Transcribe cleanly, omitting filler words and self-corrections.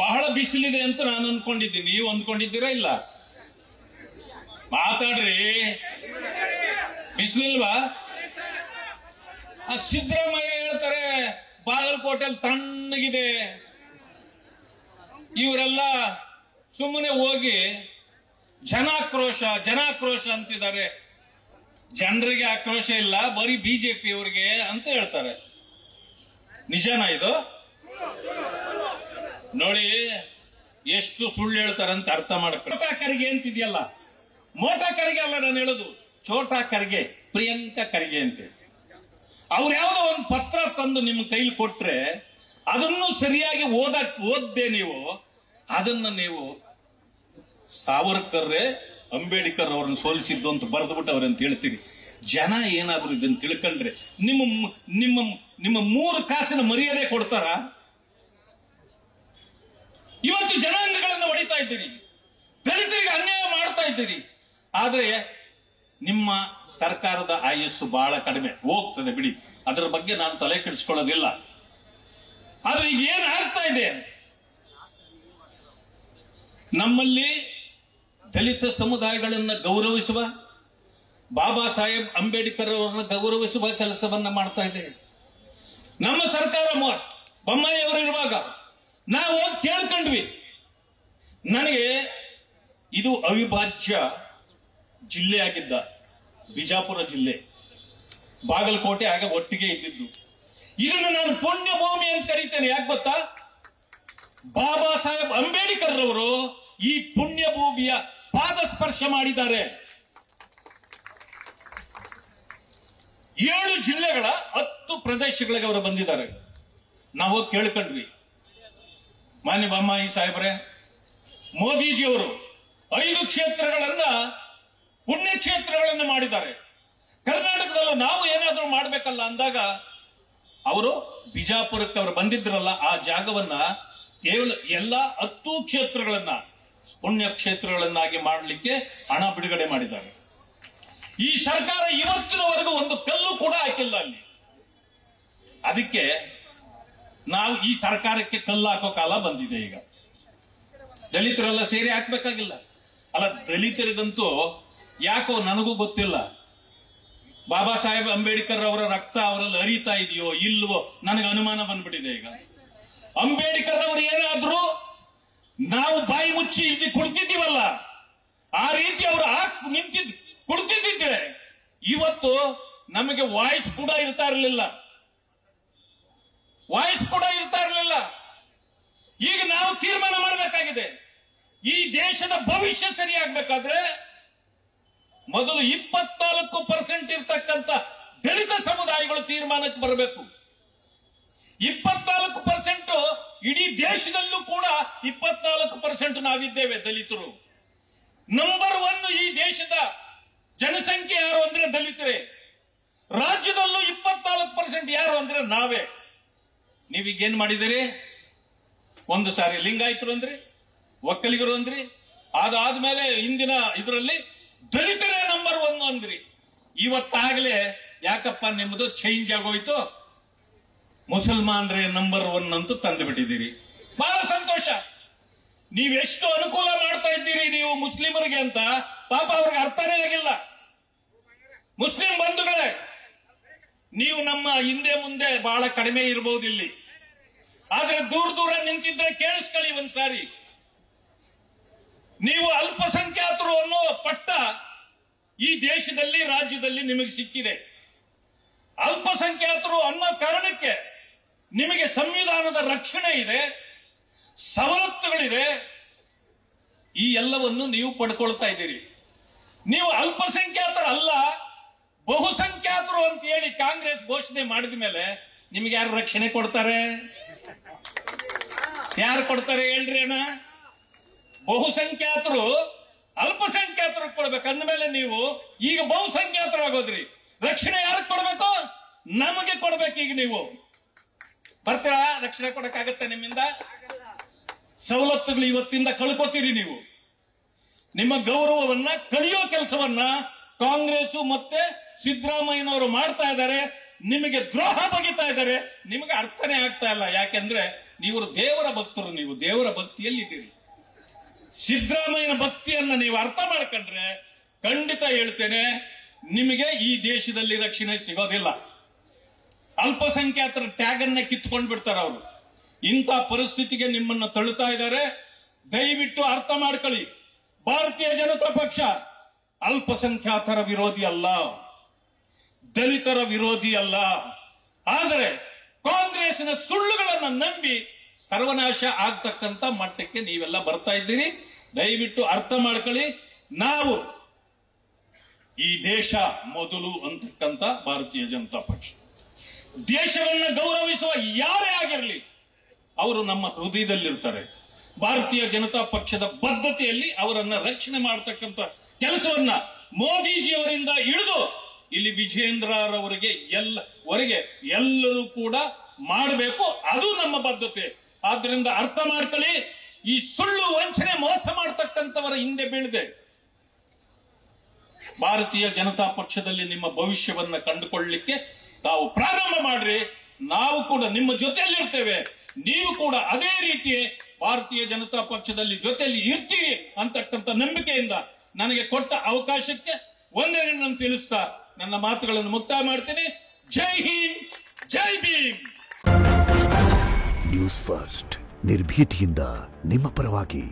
ಬಹಳ ಬಿಸಿಲಿದೆ ಅಂತ ನಾನು ಅನ್ಕೊಂಡಿದ್ದೀನಿ. ನೀವು ಅಂದ್ಕೊಂಡಿದ್ದೀರಾ? ಇಲ್ಲ, ಮಾತಾಡ್ರಿ. ಬಿಸಿಲಿಲ್ವಾ? ಸಿದ್ದರಾಮಯ್ಯ ಹೇಳ್ತಾರೆ ಬಾಗಲಕೋಟೆಯಲ್ಲಿ ತಣ್ಣಗಿದೆ. ಇವರೆಲ್ಲ ಸುಮ್ಮನೆ ಹೋಗಿ ಜನಾಕ್ರೋಶ ಅಂತಿದ್ದಾರೆ. ಜನರಿಗೆ ಆಕ್ರೋಶ ಇಲ್ಲ, ಬರೀ ಬಿಜೆಪಿ ಅವರಿಗೆ ಅಂತ ಹೇಳ್ತಾರೆ. ನಿಜನಾ ಇದು? ನೋಡಿ ಎಷ್ಟು ಸುಳ್ಳು ಹೇಳ್ತಾರೆ ಅಂತ ಅರ್ಥ ಮಾಡ್ಕೊಂಡು. ಮೋಟಾ ಖರ್ಗೆ ಅಂತಿದೆಯಲ್ಲ, ಮೋಟಾ ಖರ್ಗೆ ಅಲ್ಲ ನಾನು ಹೇಳೋದು, ಛೋಟಾ ಖರ್ಗೆ, ಪ್ರಿಯಾಂಕಾ ಖರ್ಗೆ ಅಂತ. ಅವ್ರು ಯಾವ್ದೋ ಒಂದು ಪತ್ರ ತಂದು ನಿಮ್ಮ ಕೈಲಿ ಕೊಟ್ರೆ ಅದನ್ನು ಸರಿಯಾಗಿ ಓದ್ದೆ ನೀವು ಅದನ್ನ ನೀವು ಸಾವರ್ಕರ್ ಅಂಬೇಡ್ಕರ್ ಅವ್ರನ್ನ ಸೋಲಿಸಿದ್ದು ಅಂತ ಬರೆದ್ಬಿಟ್ಟವ್ರೆ ಅಂತ ಹೇಳ್ತೀರಿ. ಜನ ಏನಾದ್ರು ಇದನ್ನ ತಿಳ್ಕೊಂಡ್ರೆ ನಿಮ್ಮ ನಿಮ್ಮ ನಿಮ್ಮ 3 ಕಾಸಿನ ಮರ್ಯಾದೆ ಕೊಡ್ತಾರ? ಇವತ್ತು ಜನಾಂಗಗಳನ್ನು ಹೊಡಿತಾ ಇದ್ದೀರಿ, ದಲಿತರಿಗೆ ಅನ್ಯಾಯ ಮಾಡ್ತಾ ಇದ್ದೀರಿ. ಆದ್ರೆ ನಿಮ್ಮ ಸರ್ಕಾರದ ಆಯಸ್ಸು ಬಹಳ ಕಡಿಮೆ, ಹೋಗ್ತದೆ ಬಿಡಿ, ಅದರ ಬಗ್ಗೆ ನಾನು ತಲೆ ಕೆಡಿಸ್ಕೊಳ್ಳೋದಿಲ್ಲ. ಆದ್ರೆ ಈಗ ಏನ್ ಆಗ್ತಾ ಇದೆ, ನಮ್ಮಲ್ಲಿ ದಲಿತ ಸಮುದಾಯಗಳನ್ನ ಗೌರವಿಸುವ, ಬಾಬಾ ಸಾಹೇಬ್ ಅಂಬೇಡ್ಕರ್ ಅವರನ್ನ ಗೌರವಿಸುವ ಕೆಲಸವನ್ನ ಮಾಡ್ತಾ ಇದೆ ನಮ್ಮ ಸರ್ಕಾರ. ಬೊಮ್ಮಾಯಿ ಅವರು ಇರುವಾಗ ನಾವು ಕೇಳ್ಕೊಂಡ್ವಿ. ನನಗೆ ಇದು ಅವಿಭಾಜ್ಯ ಜಿಲ್ಲೆ ಆಗಿದ್ದ ಬಿಜಾಪುರ ಜಿಲ್ಲೆ, ಬಾಗಲಕೋಟೆ ಆಗ ಒಟ್ಟಿಗೆ ಇದ್ದಿದ್ದು. ಇದನ್ನು ನಾನು ಪುಣ್ಯ ಭೂಮಿ ಅಂತ ಕರೀತೇನೆ. ಯಾಕೆ ಗೊತ್ತಾ? ಬಾಬಾ ಸಾಹೇಬ್ ಅಂಬೇಡ್ಕರ್ ಅವರು ಈ ಪುಣ್ಯ ಭೂಮಿಯ ಪಾದ ಸ್ಪರ್ಶ ಮಾಡಿದ್ದಾರೆ. 7 ಜಿಲ್ಲೆಗಳ 10 ಪ್ರದೇಶಗಳಿಗೆ ಅವರು ಬಂದಿದ್ದಾರೆ. ನಾವು ಕೇಳ್ಕೊಂಡ್ವಿ, ಮಾನ್ಯ ಬೊಮ್ಮಾಯಿ ಸಾಹೇಬ್ರೆ, ಮೋದಿಜಿಯವರು 5 ಕ್ಷೇತ್ರಗಳನ್ನ ಪುಣ್ಯ ಕ್ಷೇತ್ರಗಳನ್ನು ಮಾಡಿದ್ದಾರೆ. ಕರ್ನಾಟಕದಲ್ಲೂ ನಾವು ಏನಾದರೂ ಮಾಡಬೇಕಲ್ಲ ಅಂದಾಗ ಅವರು ಬಿಜಾಪುರಕ್ಕೆ ಅವರು ಬಂದಿದ್ರಲ್ಲ, ಆ ಜಾಗವನ್ನ ಕೇವಲ ಎಲ್ಲಾ 10 ಕ್ಷೇತ್ರಗಳನ್ನ ಪುಣ್ಯ ಕ್ಷೇತ್ರಗಳನ್ನಾಗಿ ಮಾಡಲಿಕ್ಕೆ ಹಣ ಬಿಡುಗಡೆ ಮಾಡಿದ್ದಾರೆ. ಈ ಸರ್ಕಾರ ಇವತ್ತಿನವರೆಗೂ ಒಂದು ಕಲ್ಲು ಕೂಡ ಹಾಕಿಲ್ಲ ಅಲ್ಲಿ. ಅದಕ್ಕೆ ನಾವು ಈ ಸರ್ಕಾರಕ್ಕೆ ಕಲ್ಲು ಹಾಕೋ ಕಾಲ ಬಂದಿದೆ. ಈಗ ದಲಿತರೆಲ್ಲ ಸೇರಿ ಹಾಕ್ಬೇಕಾಗಿಲ್ಲ. ಅಲ್ಲ, ದಲಿತರಿಗಂತೂ ಯಾಕೋ ನನಗೂ ಗೊತ್ತಿಲ್ಲ, ಬಾಬಾ ಸಾಹೇಬ್ ಅಂಬೇಡ್ಕರ್ ಅವರ ರಕ್ತ ಅವರಲ್ಲಿ ಹರಿತಾ ಇದೆಯೋ ಇಲ್ವೋ ನನಗೆ ಅನುಮಾನ ಬಂದ್ಬಿಟ್ಟಿದೆ. ಈಗ ಅಂಬೇಡ್ಕರ್ ಅವರು ಏನಾದ್ರು ನಾವು ಬಾಯಿ ಮುಚ್ಚಿ ಇಲ್ಲಿ ಕುಳಿತಿದ್ದೀವಲ್ಲ, ಆ ರೀತಿ ಅವರು ಕುಳಿತಿದ್ದಿದ್ರೆ ಇವತ್ತು ನಮಗೆ ವಾಯ್ಸ್ ಕೂಡ ಇರ್ತಾ ಇರಲಿಲ್ಲ. ಈಗ ನಾವು ತೀರ್ಮಾನ ಮಾಡಬೇಕಾಗಿದೆ. ಈ ದೇಶದ ಭವಿಷ್ಯ ಸರಿಯಾಗಬೇಕಾದ್ರೆ ಮೊದಲು 24% ಇರ್ತಕ್ಕಂಥ ದಲಿತ ಸಮುದಾಯಗಳು ತೀರ್ಮಾನಕ್ಕೆ ಬರಬೇಕು. 24% ಇಡೀ ದೇಶದಲ್ಲೂ ಕೂಡ 24% ನಾವಿದ್ದೇವೆ ದಲಿತರು. ನಂಬರ್ 1 ಈ ದೇಶದ ಜನಸಂಖ್ಯೆ ಯಾರು ಅಂದ್ರೆ ದಲಿತರೇ. ರಾಜ್ಯದಲ್ಲೂ 24% ಯಾರು ಅಂದ್ರೆ ನಾವೇ. ನೀವೀಗೇನ್ ಮಾಡಿದಿರಿ? ಒಂದು ಸಾರಿ ಲಿಂಗಾಯತರು ಅಂದ್ರಿ, ಒಕ್ಕಲಿಗರು ಅಂದ್ರಿ, ಅದಾದ್ಮೇಲೆ ಇಂದಿನ ಇದರಲ್ಲಿ ದಲಿತರೇ ನಂಬರ್ 1 ಅಂದ್ರಿ. ಇವತ್ತಾಗಲೇ ಯಾಕಪ್ಪ ನಿಮ್ಮದು ಚೇಂಜ್ ಆಗೋಯ್ತು, ಮುಸಲ್ಮಾನರೇ ನಂಬರ್ 1 ಅಂತೂ ತಂದು ಬಿಟ್ಟಿದ್ದೀರಿ. ಬಹಳ ಸಂತೋಷ. ನೀವೆಷ್ಟು ಅನುಕೂಲ ಮಾಡ್ತಾ ಇದ್ದೀರಿ ನೀವು ಮುಸ್ಲಿಮರಿಗೆ ಅಂತ ಪಾಪ ಅವ್ರಿಗೆ ಅರ್ಥನೇ ಆಗಿಲ್ಲ. ಮುಸ್ಲಿಂ ಬಂಧುಗಳೇ, ನೀವು ನಮ್ಮ ಹಿಂದೆ ಮುಂದೆ ಬಹಳ ಕಡಿಮೆ ಇರಬಹುದು ಇಲ್ಲಿ, ಆದ್ರೆ ದೂರ ನಿಂತಿದ್ರೆ ಕೇಳಿಸ್ಕೊಳ್ಳಿ ಒಂದ್ಸಾರಿ. ನೀವು ಅಲ್ಪಸಂಖ್ಯಾತರು ಅನ್ನೋ ಪಟ್ಟ ಈ ದೇಶದಲ್ಲಿ ರಾಜ್ಯದಲ್ಲಿ ನಿಮಗೆ ಸಿಕ್ಕಿದೆ. ಅಲ್ಪಸಂಖ್ಯಾತರು ಅನ್ನೋ ಕಾರಣಕ್ಕೆ ನಿಮಗೆ ಸಂವಿಧಾನದ ರಕ್ಷಣೆ ಇದೆ, ಸವಲತ್ತುಗಳಿದೆ. ಈ ಎಲ್ಲವನ್ನು ನೀವು ಪಡ್ಕೊಳ್ತಾ ಇದ್ದೀರಿ. ನೀವು ಅಲ್ಪಸಂಖ್ಯಾತರಲ್ಲ, ಬಹುಸಂಖ್ಯಾತರು ಅಂತ ಹೇಳಿ ಕಾಂಗ್ರೆಸ್ ಘೋಷಣೆ ಮಾಡಿದ ಮೇಲೆ ನಿಮಗೆ ಯಾರು ರಕ್ಷಣೆ ಕೊಡ್ತಾರೆ? ಯಾರು ಕೊಡ್ತಾರೆ ಹೇಳ್ರಿ ಅಣ್ಣ? ಬಹುಸಂಖ್ಯಾತರು ಅಲ್ಪಸಂಖ್ಯಾತರು ಕೊಡ್ಬೇಕು ಅಂದ್ಮೇಲೆ ನೀವು ಈಗ ಬಹುಸಂಖ್ಯಾತರು ಆಗೋದ್ರಿ. ರಕ್ಷಣೆ ಯಾರಿಗೆ ಕೊಡ್ಬೇಕು? ನಮಗೆ ಕೊಡ್ಬೇಕು. ಈಗ ನೀವು ಬರ್ತೀರಾ? ರಕ್ಷಣೆ ಕೊಡಕ್ಕಾಗತ್ತೆ ನಿಮ್ಮಿಂದ? ಸವಲತ್ತುಗಳು ಇವತ್ತಿಂದ ಕಳ್ಕೋತೀರಿ ನೀವು. ನಿಮ್ಮ ಗೌರವವನ್ನ ಕಳಿಯೋ ಕೆಲಸವನ್ನ ಕಾಂಗ್ರೆಸ್ ಮತ್ತೆ ಸಿದ್ದರಾಮಯ್ಯನವರು ಮಾಡ್ತಾ ಇದ್ದಾರೆ. ನಿಮಗೆ ದ್ರೋಹ ಬಗೆತಾ ಇದ್ದಾರೆ. ನಿಮಗೆ ಅರ್ಥನೇ ಆಗ್ತಾ ಇಲ್ಲ. ಯಾಕೆಂದ್ರೆ ನೀವು ದೇವರ ಭಕ್ತರು, ನೀವು ದೇವರ ಭಕ್ತಿಯಲ್ಲಿದ್ದೀರಿ. ಸಿದ್ದರಾಮಯ್ಯನ ಭಕ್ತಿಯನ್ನ ನೀವು ಅರ್ಥ ಮಾಡ್ಕೊಂಡ್ರೆ ಖಂಡಿತ ಹೇಳ್ತೇನೆ, ನಿಮಗೆ ಈ ದೇಶದಲ್ಲಿ ರಕ್ಷಣೆ ಸಿಗೋದಿಲ್ಲ. ಅಲ್ಪಸಂಖ್ಯಾತರ ಟ್ಯಾಗ್ ಅನ್ನ ಕಿತ್ಕೊಂಡು ಬಿಡ್ತಾರೆ ಅವರು. ಇಂಥ ಪರಿಸ್ಥಿತಿಗೆ ನಿಮ್ಮನ್ನ ತಳ್ಳುತ್ತಾ ಇದ್ದಾರೆ. ದಯವಿಟ್ಟು ಅರ್ಥ ಮಾಡ್ಕೊಳ್ಳಿ, ಭಾರತೀಯ ಜನತಾ ಪಕ್ಷ ಅಲ್ಪಸಂಖ್ಯಾತರ ವಿರೋಧಿ ಅಲ್ಲ, ದಲಿತರ ವಿರೋಧಿ ಅಲ್ಲ. ಆದರೆ ಕಾಂಗ್ರೆಸ್ನ ಸುಳ್ಳುಗಳನ್ನ ನಂಬಿ ಸರ್ವನಾಶ ಆಗ್ತಕ್ಕಂತ ಮಟ್ಟಕ್ಕೆ ನೀವೆಲ್ಲ ಬರ್ತಾ ಇದ್ದೀರಿ. ದಯವಿಟ್ಟು ಅರ್ಥ ಮಾಡ್ಕೊಳ್ಳಿ. ನಾವು ಈ ದೇಶ ಮೊದಲು ಅಂತಕ್ಕಂಥ ಭಾರತೀಯ ಜನತಾ ಪಕ್ಷ, ದೇಶವನ್ನ ಗೌರವಿಸುವ ಯಾರೇ ಆಗಿರಲಿ ಅವರು ನಮ್ಮ ಹೃದಯದಲ್ಲಿರ್ತಾರೆ. ಭಾರತೀಯ ಜನತಾ ಪಕ್ಷದ ಬದ್ಧತೆಯಲ್ಲಿ ಅವರನ್ನ ರಕ್ಷಣೆ ಮಾಡತಕ್ಕಂಥ ಕೆಲಸವನ್ನ ಮೋದಿಜಿಯವರಿಂದ ಹಿಡಿದು ಇಲ್ಲಿ ವಿಜೇಂದ್ರರವರಿಗೆ ಎಲ್ಲರೂ ಕೂಡ ಮಾಡಬೇಕು. ಅದು ನಮ್ಮ ಬದ್ಧತೆ. ಆದ್ರಿಂದ ಅರ್ಥ ಮಾಡ್ಕೊಳ್ಳಿ, ಈ ಸುಳ್ಳು ವಂಚನೆ ಮೋಸ ಮಾಡತಕ್ಕಂಥವರ ಹಿಂದೆ ಬೀಳದೆ ಭಾರತೀಯ ಜನತಾ ಪಕ್ಷದಲ್ಲಿ ನಿಮ್ಮ ಭವಿಷ್ಯವನ್ನ ಕಂಡುಕೊಳ್ಳಲಿಕ್ಕೆ ತಾವು ಪ್ರಾರಂಭ ಮಾಡ್ರಿ. ನಾವು ಕೂಡ ನಿಮ್ಮ ಜೊತೆಯಲ್ಲಿರ್ತೇವೆ. ನೀವು ಕೂಡ ಅದೇ ರೀತಿ ಭಾರತೀಯ ಜನತಾ ಪಕ್ಷದಲ್ಲಿ ಜೊತೆಯಲ್ಲಿ ಇರ್ತೀವಿ ಅಂತಕ್ಕಂಥ ನಂಬಿಕೆಯಿಂದ ನನಗೆ ಕೊಟ್ಟ ಅವಕಾಶಕ್ಕೆ ವಂದನೆಗಳನ್ನು ತಿಳಿಸ್ತಾ ನನ್ನ ಮಾತುಗಳನ್ನು ಮುಕ್ತಾಯ ಮಾಡ್ತೀನಿ. ಜೈ ಹಿಂದ್, ಜೈ ಭೀಮ್. ನ್ಯೂಸ್ ಫಸ್ಟ್, ನಿರ್ಭೀತಿಯಿಂದ ನಿಮ್ಮ ಪರವಾಗಿ.